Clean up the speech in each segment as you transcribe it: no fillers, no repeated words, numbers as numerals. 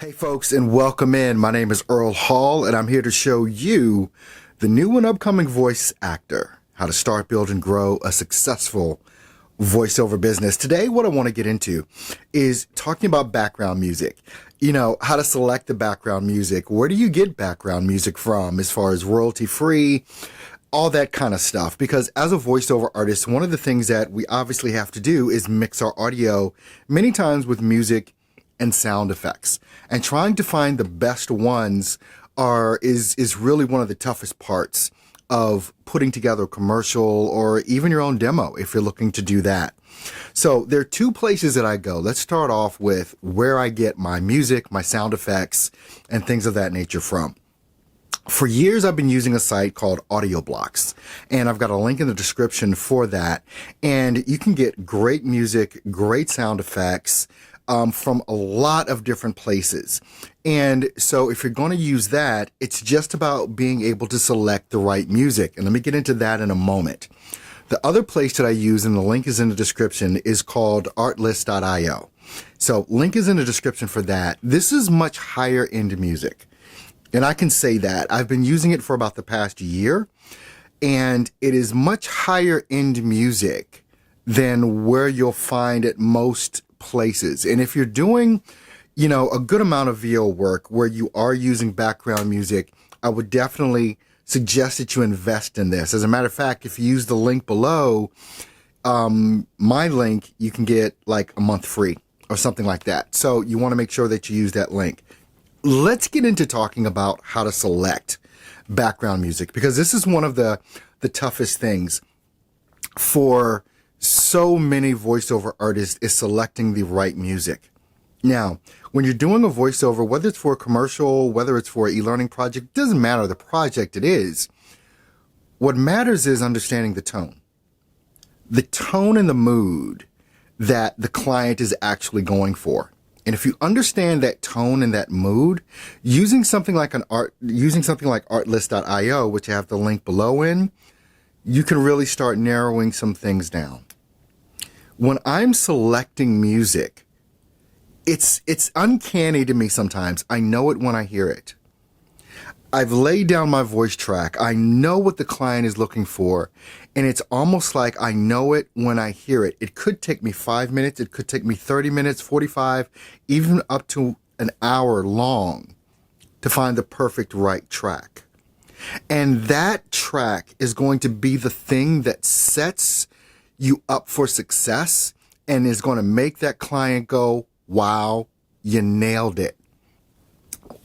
Hey folks, and welcome in. My name is Earl Hall, and I'm here to show you the new and upcoming voice actor, how to start, build, and grow a successful voiceover business. Today, what I want to get into is talking about background music. You know, how to select the background music. Where do you get background music from as far as royalty-free, all that kind of stuff? Because as a voiceover artist, one of the things that we obviously have to do is mix our audio many times with music and sound effects, and trying to find the best ones is really one of the toughest parts of putting together a commercial or even your own demo if you're looking to do that. So there are two places that I go. Let's start off with where I get my music, my sound effects, and things of that nature from. For years, I've been using a site called Audioblocks, and I've got a link in the description for that. And you can get great music, great sound effects, from a lot of different places. And so if you're going to use that, it's just about being able to select the right music. And let me get into that in a moment. The other place that I use, and the link is in the description, is called Artlist IO. So link is in the description for that. This is much higher end music. And I can say that. I've been using it for about the past year, and it is much higher end music than where you'll find at most places. And if you're doing, you know, a good amount of VO work where you are using background music, I would definitely suggest that you invest in this. As a matter of fact, if you use the link below, my link, you can get like a month free or something like that. So you want to make sure that you use that link. Let's get into talking about how to select background music, because this is one of the toughest things for so many voiceover artists, is selecting the right music. Now, when you're doing a voiceover, whether it's for a commercial, whether it's for an e-learning project, it doesn't matter the project it is. What matters is understanding the tone and the mood that the client is actually going for. And if you understand that tone and that mood, using something like Artlist IO, which I have the link below in, you can really start narrowing some things down. When I'm selecting music, it's uncanny to me sometimes. I know it when I hear it. I've laid down my voice track. I know what the client is looking for, and it's almost like I know it when I hear it. It could take me 5 minutes. It could take me 30 minutes, 45, even up to an hour long to find the perfect right track. And that track is going to be the thing that sets you up for success and is going to make that client go, wow, you nailed it.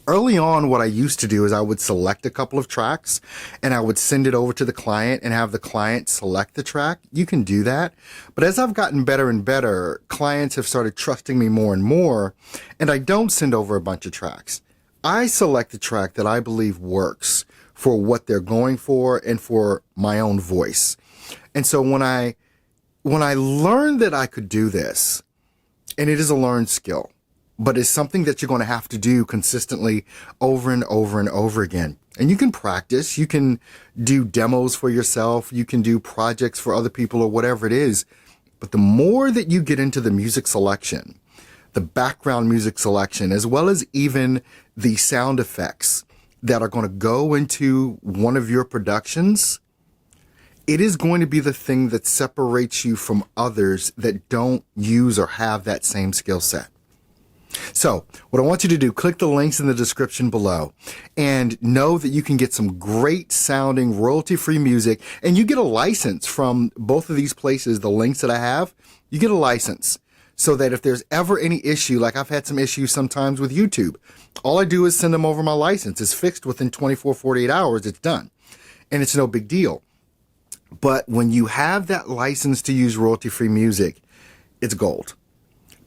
Early on, what I used to do is I would select a couple of tracks and I would send it over to the client and have the client select the track. You can do that. But as I've gotten better and better, clients have started trusting me more and more, and I don't send over a bunch of tracks. I select the track that I believe works for what they're going for and for my own voice. And so when I learned that I could do this, and it is a learned skill, but it's something that you're going to have to do consistently over and over and over again. And you can practice, you can do demos for yourself, you can do projects for other people or whatever it is. But the more that you get into the music selection, the background music selection, as well as even the sound effects that are going to go into one of your productions, it is going to be the thing that separates you from others that don't use or have that same skill set. So what I want you to do, click the links in the description below and know that you can get some great sounding royalty-free music, and you get a license from both of these places, the links that I have. You get a license so that if there's ever any issue, like I've had some issues sometimes with YouTube, all I do is send them over my license. It's fixed within 24, 48 hours. It's done. And it's no big deal. But when you have that license to use royalty-free music, it's gold.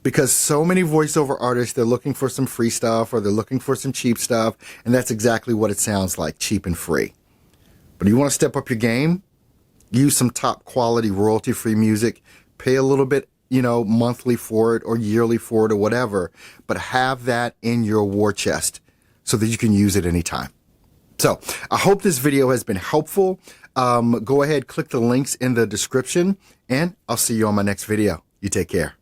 Because so many voiceover artists, they're looking for some free stuff or they're looking for some cheap stuff. And that's exactly what it sounds like, cheap and free. But you want to step up your game? Use some top quality royalty-free music. Pay a little bit, you know, monthly for it or yearly for it or whatever. But have that in your war chest so that you can use it anytime. So I hope this video has been helpful. Go ahead, click the links in the description, and I'll see you on my next video. You take care.